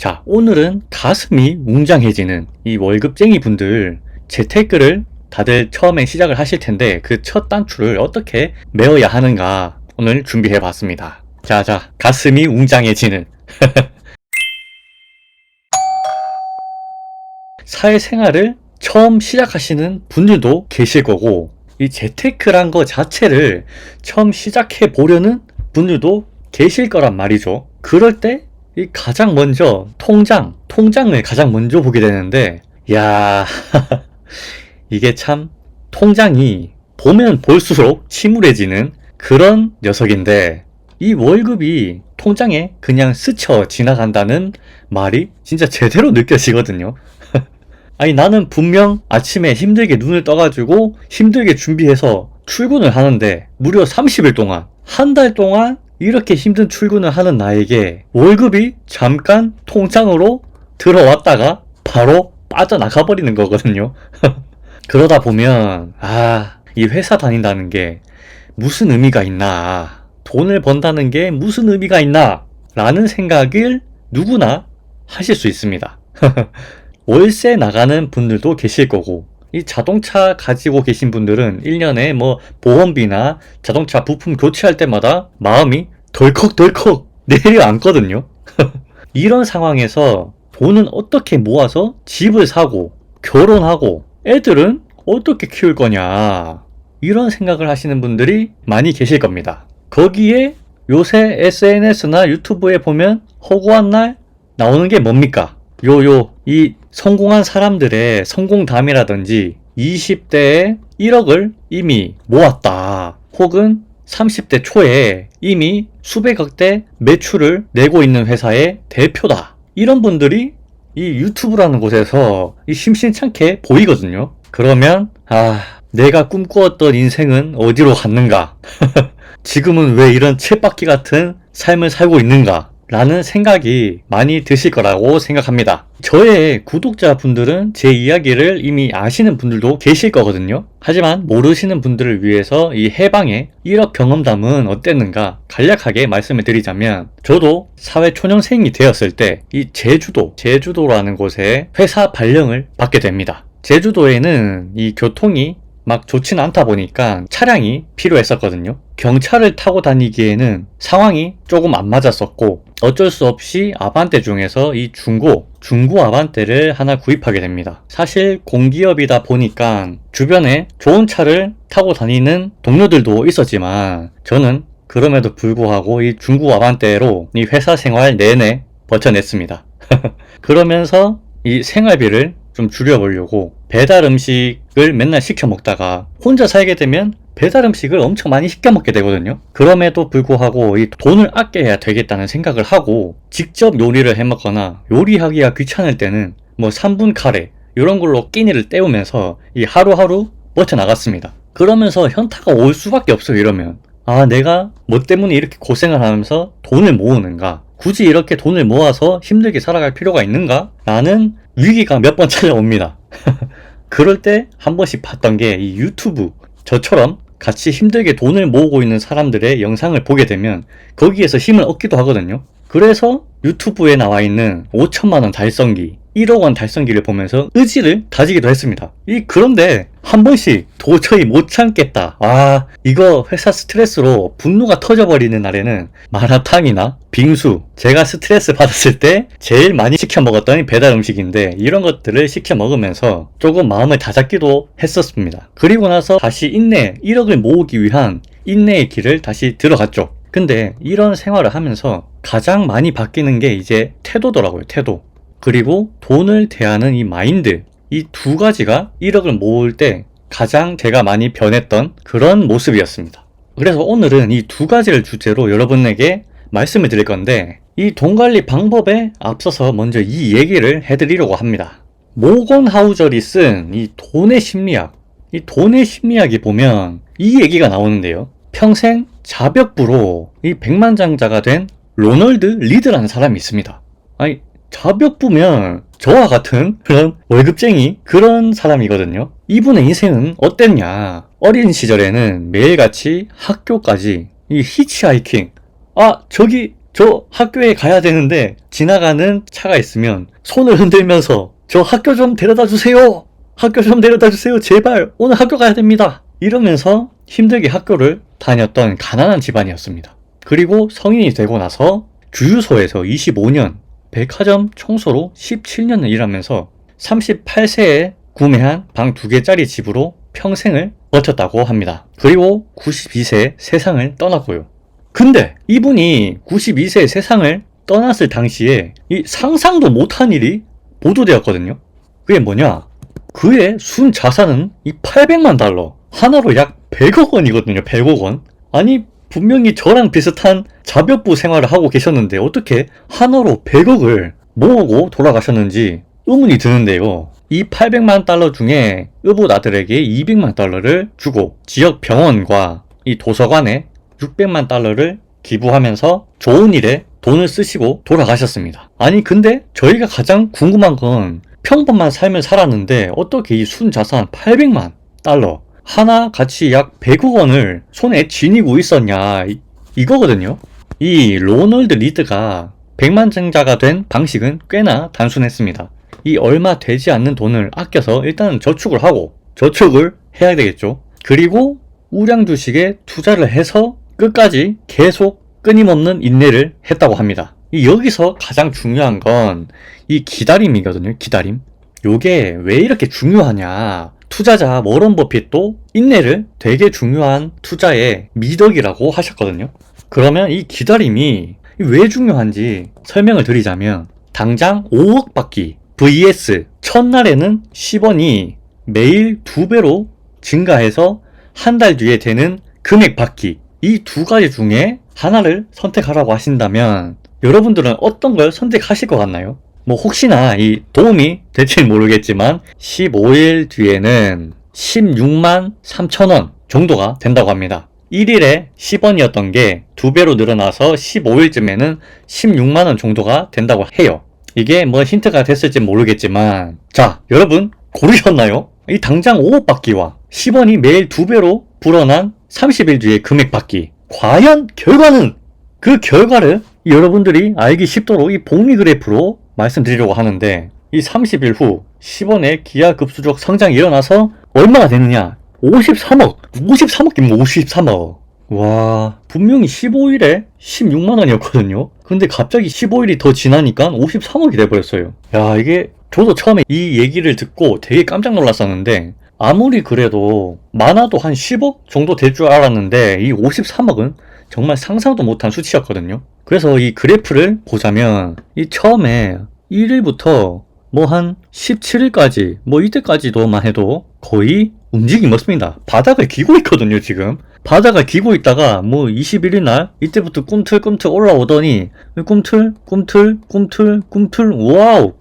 자, 오늘은 가슴이 웅장해지는 이 월급쟁이 분들 재테크를 다들 처음에 시작을 하실 텐데 그 첫 단추를 어떻게 메어야 하는가 오늘 준비해 봤습니다. 자, 가슴이 웅장해지는 사회생활을 처음 시작하시는 분들도 계실 거고, 이 재테크란 거 자체를 처음 시작해 보려는 분들도 계실 거란 말이죠. 그럴 때 이 가장 먼저 통장을 가장 먼저 보게 되는데, 야 이게 참 통장이 보면 볼수록 침울해지는 그런 녀석인데, 이 월급이 통장에 그냥 스쳐 지나간다는 말이 진짜 제대로 느껴지거든요. 아니, 나는 분명 아침에 힘들게 눈을 떠가지고 힘들게 준비해서 출근을 하는데 무려 30일 동안, 한 달 동안 이렇게 힘든 출근을 하는 나에게 월급이 잠깐 통장으로 들어왔다가 바로 빠져나가 버리는 거거든요. 그러다 보면 이 회사 다닌다는 게 무슨 의미가 있나, 돈을 번다는 게 무슨 의미가 있나 라는 생각을 누구나 하실 수 있습니다. 월세 나가는 분들도 계실 거고, 이 자동차 가지고 계신 분들은 1년에 보험비나 자동차 부품 교체할 때마다 마음이 덜컥덜컥 내려앉거든요. 이런 상황에서 돈은 어떻게 모아서 집을 사고 결혼하고 애들은 어떻게 키울 거냐, 이런 생각을 하시는 분들이 많이 계실 겁니다. 거기에 요새 SNS나 유튜브에 보면 허구한 날 나오는 게 뭡니까? 이 성공한 사람들의 성공담이라든지 20대에 1억을 이미 모았다, 혹은 30대 초에 이미 수백억대 매출을 내고 있는 회사의 대표다, 이런 분들이 이 유튜브라는 곳에서 심심찮게 보이거든요. 그러면 내가 꿈꾸었던 인생은 어디로 갔는가? 지금은 왜 이런 쳇바퀴 같은 삶을 살고 있는가? 라는 생각이 많이 드실 거라고 생각합니다. 저의 구독자분들은 제 이야기를 이미 아시는 분들도 계실 거거든요. 하지만 모르시는 분들을 위해서 이 해방의 1억 경험담은 어땠는가 간략하게 말씀을 드리자면, 저도 사회초년생이 되었을 때 이 제주도라는 곳에 회사 발령을 받게 됩니다. 제주도에는 이 교통이 막 좋진 않다 보니까 차량이 필요했었거든요. 경차를 타고 다니기에는 상황이 조금 안 맞았었고, 어쩔 수 없이 아반떼 중에서 이 중고 아반떼를 하나 구입하게 됩니다. 사실 공기업이다 보니까 주변에 좋은 차를 타고 다니는 동료들도 있었지만, 저는 그럼에도 불구하고 이 중고 아반떼로 이 회사 생활 내내 버텨냈습니다. 그러면서 이 생활비를 좀 줄여보려고 배달 음식을 맨날 시켜 먹다가 혼자 살게 되면 배달 음식을 엄청 많이 시켜 먹게 되거든요. 그럼에도 불구하고 이 돈을 아껴야 되겠다는 생각을 하고 직접 요리를 해 먹거나, 요리하기가 귀찮을 때는 3분 카레 이런 걸로 끼니를 때우면서 이 하루하루 버텨나갔습니다. 그러면서 현타가 올 수밖에 없어요. 이러면 내가 뭐 때문에 이렇게 고생을 하면서 돈을 모으는가, 굳이 이렇게 돈을 모아서 힘들게 살아갈 필요가 있는가? 라는 위기가 몇 번 찾아옵니다. 그럴 때 한 번씩 봤던 게 이 유튜브, 저처럼 같이 힘들게 돈을 모으고 있는 사람들의 영상을 보게 되면 거기에서 힘을 얻기도 하거든요. 그래서 유튜브에 나와 있는 5천만원 달성기, 1억원 달성기를 보면서 의지를 다지기도 했습니다. 그런데 한 번씩 도저히 못 참겠다, 이거 회사 스트레스로 분노가 터져버리는 날에는 마라탕이나 빙수, 제가 스트레스 받았을 때 제일 많이 시켜 먹었던 배달 음식인데, 이런 것들을 시켜 먹으면서 조금 마음을 다잡기도 했었습니다. 그리고 나서 다시 1억을 모으기 위한 인내의 길을 다시 들어갔죠. 근데 이런 생활을 하면서 가장 많이 바뀌는 게 이제 태도더라고요. 태도. 그리고 돈을 대하는 이 마인드, 이 두 가지가 1억을 모을 때 가장 제가 많이 변했던 그런 모습이었습니다. 그래서 오늘은 이 두 가지를 주제로 여러분에게 말씀을 드릴 건데, 이 돈 관리 방법에 앞서서 먼저 이 얘기를 해드리려고 합니다. 모건 하우절이 쓴 이 돈의 심리학, 이 돈의 심리학이 보면 이 얘기가 나오는데요. 평생 자벽부로 이 백만장자가 된 로널드 리드라는 사람이 있습니다. 자벽부면 저와 같은 그런 월급쟁이 그런 사람이거든요. 이분의 인생은 어땠냐? 어린 시절에는 매일같이 학교까지 이 히치하이킹, 저기 저 학교에 가야 되는데 지나가는 차가 있으면 손을 흔들면서 저 학교 좀 데려다 주세요. 학교 좀 데려다 주세요. 제발 오늘 학교 가야 됩니다. 이러면서 힘들게 학교를 다녔던 가난한 집안이었습니다. 그리고 성인이 되고 나서 주유소에서 25년, 백화점 청소로 17년을 일하면서 38세에 구매한 방 2개짜리 집으로 평생을 버텼다고 합니다. 그리고 92세 세상을 떠났고요. 근데 이분이 92세 세상을 떠났을 당시에 이 상상도 못한 일이 보도되었거든요. 그게 뭐냐? 그의 순 자산은 이 800만 달러, 하나로 약 100억 원이거든요. 100억 원. 아니 분명히 저랑 비슷한 자별부 생활을 하고 계셨는데 어떻게 하나로 100억을 모으고 돌아가셨는지 의문이 드는데요. 이 800만 달러 중에 의붓 아들에게 200만 달러를 주고 지역 병원과 이 도서관에 600만 달러를 기부하면서 좋은 일에 돈을 쓰시고 돌아가셨습니다. 아니 근데 저희가 가장 궁금한 건 평범한 삶을 살았는데 어떻게 이 순자산 800만 달러 하나 같이 약 100억 원을 손에 지니고 있었냐 이거거든요. 이 로널드 리드가 백만장자가 된 방식은 꽤나 단순했습니다. 이 얼마 되지 않는 돈을 아껴서 일단 저축을 하고 저축을 해야 되겠죠. 그리고 우량 주식에 투자를 해서 끝까지 계속 끊임없는 인내를 했다고 합니다. 여기서 가장 중요한 건 이 기다림이거든요. 기다림. 요게 왜 이렇게 중요하냐. 투자자 워런 버핏도 인내를 되게 중요한 투자의 미덕이라고 하셨거든요. 그러면 이 기다림이 왜 중요한지 설명을 드리자면 당장 5억 받기 vs 첫날에는 10원이 매일 2배로 증가해서 한 달 뒤에 되는 금액 받기 이 두 가지 중에 하나를 선택하라고 하신다면 여러분들은 어떤 걸 선택하실 것 같나요? 뭐 혹시나 이 도움이 될지 모르겠지만 15일 뒤에는 16만 3천원 정도가 된다고 합니다. 1일에 10원이었던 게 2배로 늘어나서 15일쯤에는 16만원 정도가 된다고 해요. 이게 뭐 힌트가 됐을지 모르겠지만 자 여러분 고르셨나요? 이 당장 5억 받기와 10원이 매일 2배로 불어난 30일 뒤에 금액 받기 과연 결과는 그 결과를 여러분들이 알기 쉽도록 이 복리 그래프로 말씀드리려고 하는데 이 30일 후 10원의 기하급수적 성장이 일어나서 얼마가 되느냐 53억 53억이면 53억 와 분명히 15일에 16만원이었거든요 근데 갑자기 15일이 더 지나니까 53억이 돼버렸어요 야 이게 저도 처음에 이 얘기를 듣고 되게 깜짝 놀랐었는데 아무리 그래도 많아도 한 10억 정도 될 줄 알았는데 이 53억은 정말 상상도 못한 수치였거든요 그래서 이 그래프를 보자면 이 처음에 1일부터 뭐 한 17일까지 뭐 이때까지도만 해도 거의 움직임이 없습니다 바닥을 기고 있거든요 지금 바닥을 기고 있다가 뭐 21일 날 이때부터 꿈틀꿈틀 올라오더니 꿈틀 와우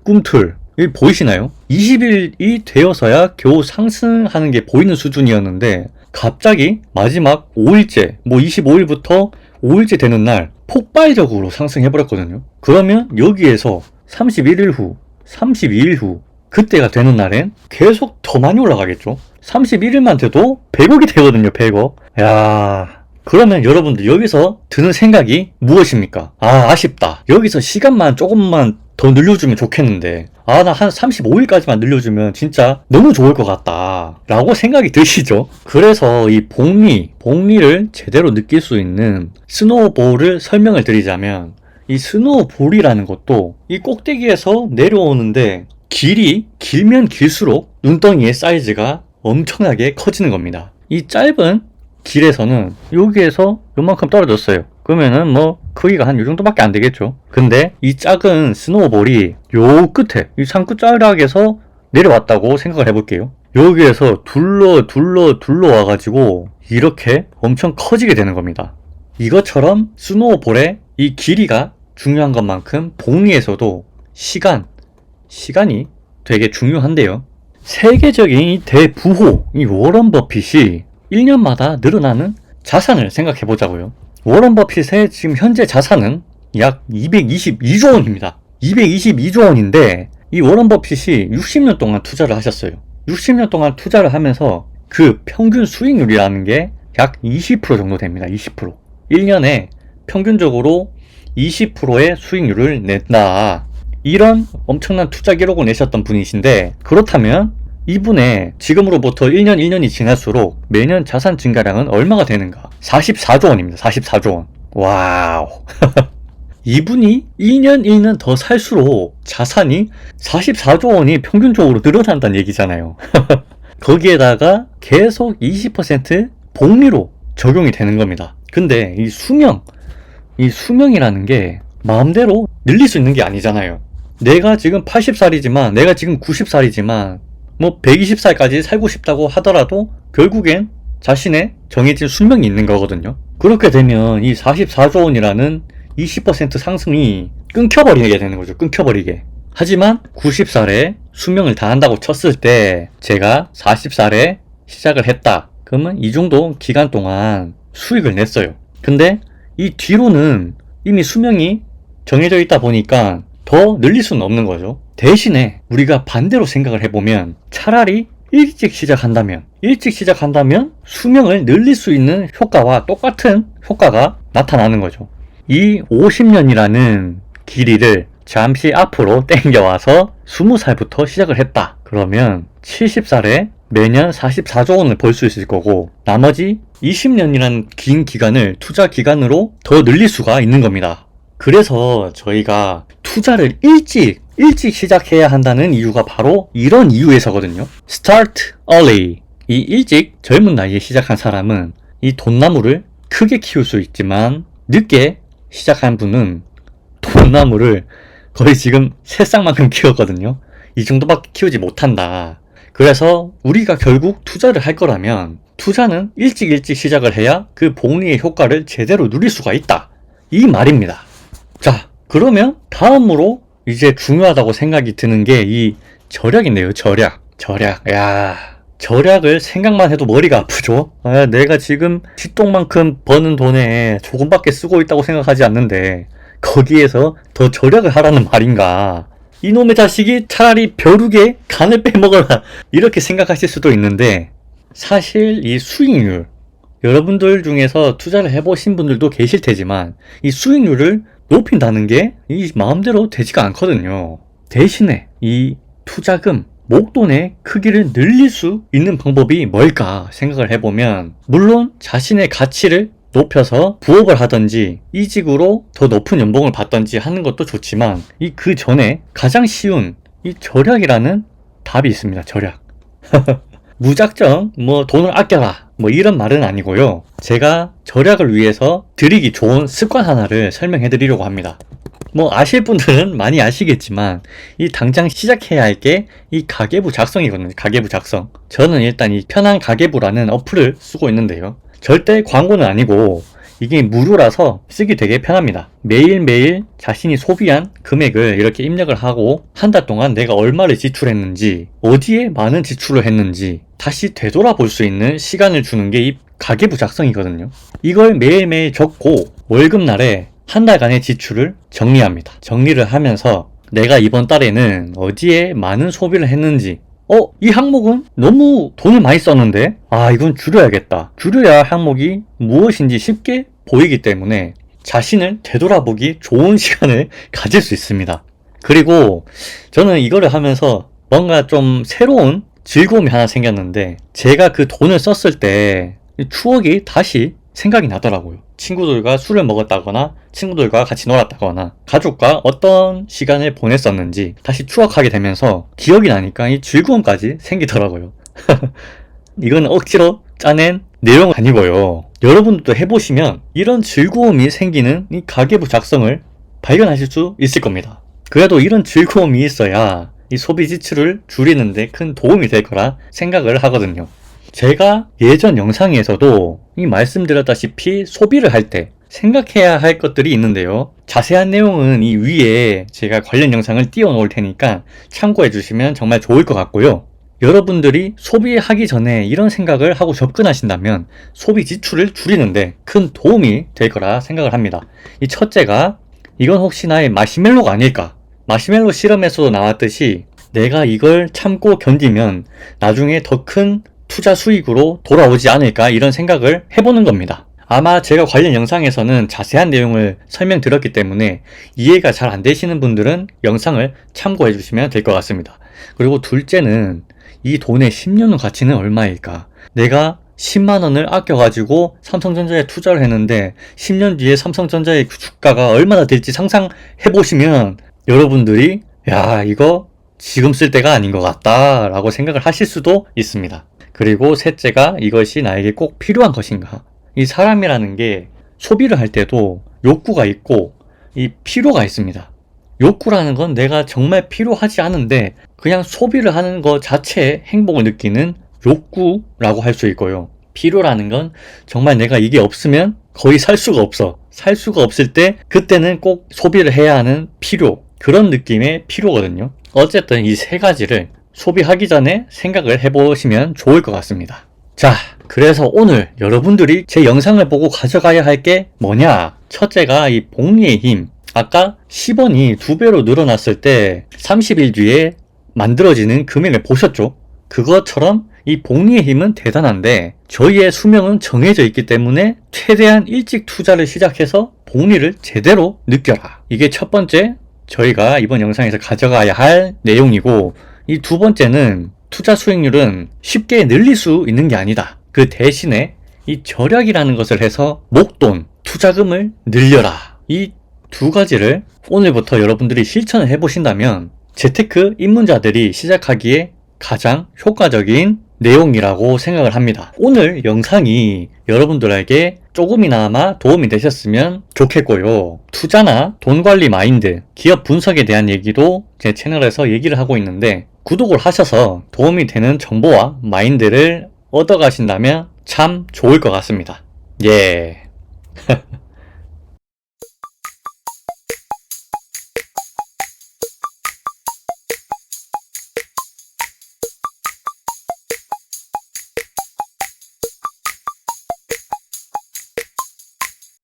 꿈틀 여기 보이시나요? 20일이 되어서야 겨우 상승하는 게 보이는 수준이었는데 갑자기 마지막 5일째 뭐 25일부터 5일째 되는 날 폭발적으로 상승해버렸거든요 그러면 여기에서 31일 후 32일 후 그때가 되는 날엔 계속 더 많이 올라가겠죠 31일만 돼도 100억이 되거든요 100억 야 그러면 여러분들 여기서 드는 생각이 무엇입니까? 아쉽다 여기서 시간만 조금만 더 늘려주면 좋겠는데 나 한 35일까지만 늘려주면 진짜 너무 좋을 것 같다 라고 생각이 드시죠? 그래서 이 복리를 제대로 느낄 수 있는 스노우볼을 설명을 드리자면 이 스노우볼이라는 것도 이 꼭대기에서 내려오는데 길이 길면 길수록 눈덩이의 사이즈가 엄청나게 커지는 겁니다 이 짧은 길에서는 여기에서 요만큼 떨어졌어요 그러면은 뭐 크기가 한 이 정도밖에 안 되겠죠 근데 이 작은 스노우볼이 요 끝에 이 산 끝자락에서 내려왔다고 생각을 해볼게요 여기에서 둘러 와가지고 이렇게 엄청 커지게 되는 겁니다 이것처럼 스노우볼의 이 길이가 중요한 것만큼 복리에서도 시간이 되게 중요한데요 세계적인 이 대부호 이 워런 버핏이 1년마다 늘어나는 자산을 생각해 보자고요 워런 버핏의 지금 현재 자산은 약 222조 원입니다 222조 원인데 이 워런 버핏이 60년 동안 투자를 하셨어요 60년 동안 투자를 하면서 그 평균 수익률이라는 게 약 20% 정도 됩니다 20% 1년에 평균적으로 20%의 수익률을 낸다. 이런 엄청난 투자 기록을 내셨던 분이신데, 그렇다면 이분의 지금으로부터 1년이 지날수록 매년 자산 증가량은 얼마가 되는가? 44조 원입니다. 44조 원. 와우. 이분이 1년 더 살수록 자산이 44조 원이 평균적으로 늘어난다는 얘기잖아요. 거기에다가 계속 20% 복리로 적용이 되는 겁니다. 근데 이 수명이라는 게 마음대로 늘릴 수 있는 게 아니잖아요. 내가 지금 80살이지만, 내가 지금 90살이지만, 뭐 120살까지 살고 싶다고 하더라도 결국엔 자신의 정해진 수명이 있는 거거든요. 그렇게 되면 이 44조 원이라는 20% 상승이 끊겨버리게 되는 거죠. 끊겨버리게. 하지만 90살에 수명을 다한다고 쳤을 때 제가 40살에 시작을 했다. 그러면 이 정도 기간 동안 수익을 냈어요. 근데 이 뒤로는 이미 수명이 정해져 있다 보니까 더 늘릴 수는 없는 거죠. 대신에 우리가 반대로 생각을 해보면 차라리 일찍 시작한다면 수명을 늘릴 수 있는 효과와 똑같은 효과가 나타나는 거죠. 이 50년이라는 길이를 잠시 앞으로 땡겨와서 20살부터 시작을 했다. 그러면 70살에 매년 44조 원을 벌 수 있을 거고, 나머지 20년이라는 긴 기간을 투자 기간으로 더 늘릴 수가 있는 겁니다. 그래서 저희가 투자를 일찍 시작해야 한다는 이유가 바로 이런 이유에서거든요. Start early. 이 일찍 젊은 나이에 시작한 사람은 이 돈나무를 크게 키울 수 있지만, 늦게 시작한 분은 돈나무를 거의 지금 새싹만큼 키웠거든요. 이 정도밖에 키우지 못한다. 그래서 우리가 결국 투자를 할 거라면 투자는 일찍 시작을 해야 그 복리의 효과를 제대로 누릴 수가 있다. 이 말입니다. 자, 그러면 다음으로 이제 중요하다고 생각이 드는 게 이 절약인데요. 절약. 야, 절약을 생각만 해도 머리가 아프죠. 내가 지금 쥐똥만큼 버는 돈에 조금밖에 쓰고 있다고 생각하지 않는데 거기에서 더 절약을 하라는 말인가. 이놈의 자식이 차라리 벼룩에 간을 빼먹어라, 이렇게 생각하실 수도 있는데, 사실 이 수익률, 여러분들 중에서 투자를 해보신 분들도 계실 테지만 이 수익률을 높인다는 게 이 마음대로 되지가 않거든요. 대신에 이 투자금, 목돈의 크기를 늘릴 수 있는 방법이 뭘까 생각을 해보면, 물론 자신의 가치를 높여서 부업을 하든지 이직으로 더 높은 연봉을 받든지 하는 것도 좋지만, 이 그 전에 가장 쉬운 이 절약이라는 답이 있습니다. 절약. 무작정 뭐 돈을 아껴라 뭐 이런 말은 아니고요. 제가 절약을 위해서 드리기 좋은 습관 하나를 설명해 드리려고 합니다. 뭐 아실 분들은 많이 아시겠지만 이 당장 시작해야 할 게 이 가계부 작성이거든요. 가계부 작성. 저는 일단 이 편한 가계부라는 어플을 쓰고 있는데요. 절대 광고는 아니고 이게 무료라서 쓰기 되게 편합니다. 매일매일 자신이 소비한 금액을 이렇게 입력을 하고 한 달 동안 내가 얼마를 지출했는지, 어디에 많은 지출을 했는지 다시 되돌아볼 수 있는 시간을 주는 게 이 가계부 작성이거든요. 이걸 매일매일 적고 월급날에 한 달간의 지출을 정리합니다. 정리를 하면서 내가 이번 달에는 어디에 많은 소비를 했는지, 이 항목은 너무 돈을 많이 썼는데 이건 줄여야겠다. 줄여야 할 항목이 무엇인지 쉽게 보이기 때문에 자신을 되돌아보기 좋은 시간을 가질 수 있습니다. 그리고 저는 이거를 하면서 뭔가 좀 새로운 즐거움이 하나 생겼는데, 제가 그 돈을 썼을 때 추억이 다시 생각이 나더라고요. 친구들과 술을 먹었다거나 친구들과 같이 놀았다거나 가족과 어떤 시간을 보냈었는지 다시 추억하게 되면서 기억이 나니까 이 즐거움까지 생기더라고요. 이건 억지로 짜낸 내용은 아니고요. 여러분들도 해보시면 이런 즐거움이 생기는 이 가계부 작성을 발견하실 수 있을 겁니다. 그래도 이런 즐거움이 있어야 이 소비 지출을 줄이는데 큰 도움이 될 거라 생각을 하거든요. 제가 예전 영상에서도 이 말씀드렸다시피 소비를 할 때 생각해야 할 것들이 있는데요. 자세한 내용은 이 위에 제가 관련 영상을 띄워 놓을 테니까 참고해 주시면 정말 좋을 것 같고요. 여러분들이 소비하기 전에 이런 생각을 하고 접근하신다면 소비 지출을 줄이는데 큰 도움이 될 거라 생각을 합니다. 이 첫째가, 이건 혹시 나의 마시멜로가 아닐까? 마시멜로 실험에서도 나왔듯이 내가 이걸 참고 견디면 나중에 더 큰 투자 수익으로 돌아오지 않을까, 이런 생각을 해보는 겁니다. 아마 제가 관련 영상에서는 자세한 내용을 설명드렸기 때문에 이해가 잘 안 되시는 분들은 영상을 참고해 주시면 될 것 같습니다. 그리고 둘째는 이 돈의 10년 후 가치는 얼마일까? 내가 10만원을 아껴가지고 삼성전자에 투자를 했는데 10년 뒤에 삼성전자의 주가가 얼마나 될지 상상해보시면 여러분들이 야, 이거 지금 쓸 때가 아닌 것 같다 라고 생각을 하실 수도 있습니다. 그리고 셋째가 이것이 나에게 꼭 필요한 것인가? 이 사람이라는 게 소비를 할 때도 욕구가 있고 이 필요가 있습니다. 욕구라는 건 내가 정말 필요하지 않은데 그냥 소비를 하는 것 자체에 행복을 느끼는 욕구라고 할 수 있고요. 필요라는 건 정말 내가 이게 없으면 거의 살 수가 없어. 살 수가 없을 때 그때는 꼭 소비를 해야 하는 필요. 그런 느낌의 필요거든요. 어쨌든 이 세 가지를 소비하기 전에 생각을 해보시면 좋을 것 같습니다. 자, 그래서 오늘 여러분들이 제 영상을 보고 가져가야 할 게 뭐냐? 첫째가 이 복리의 힘. 아까 10원이 2배로 늘어났을 때 30일 뒤에 만들어지는 금액을 보셨죠? 그것처럼 이 복리의 힘은 대단한데 저희의 수명은 정해져 있기 때문에 최대한 일찍 투자를 시작해서 복리를 제대로 느껴라. 이게 첫 번째 저희가 이번 영상에서 가져가야 할 내용이고, 이 두 번째는 투자 수익률은 쉽게 늘릴 수 있는 게 아니다. 그 대신에 이 절약이라는 것을 해서 목돈, 투자금을 늘려라. 이 두 가지를 오늘부터 여러분들이 실천을 해보신다면 재테크 입문자들이 시작하기에 가장 효과적인 내용이라고 생각을 합니다. 오늘 영상이 여러분들에게 조금이나마 도움이 되셨으면 좋겠고요. 투자나 돈 관리 마인드, 기업 분석에 대한 얘기도 제 채널에서 얘기를 하고 있는데 구독을 하셔서 도움이 되는 정보와 마인드를 얻어가신다면 참 좋을 것 같습니다. 예.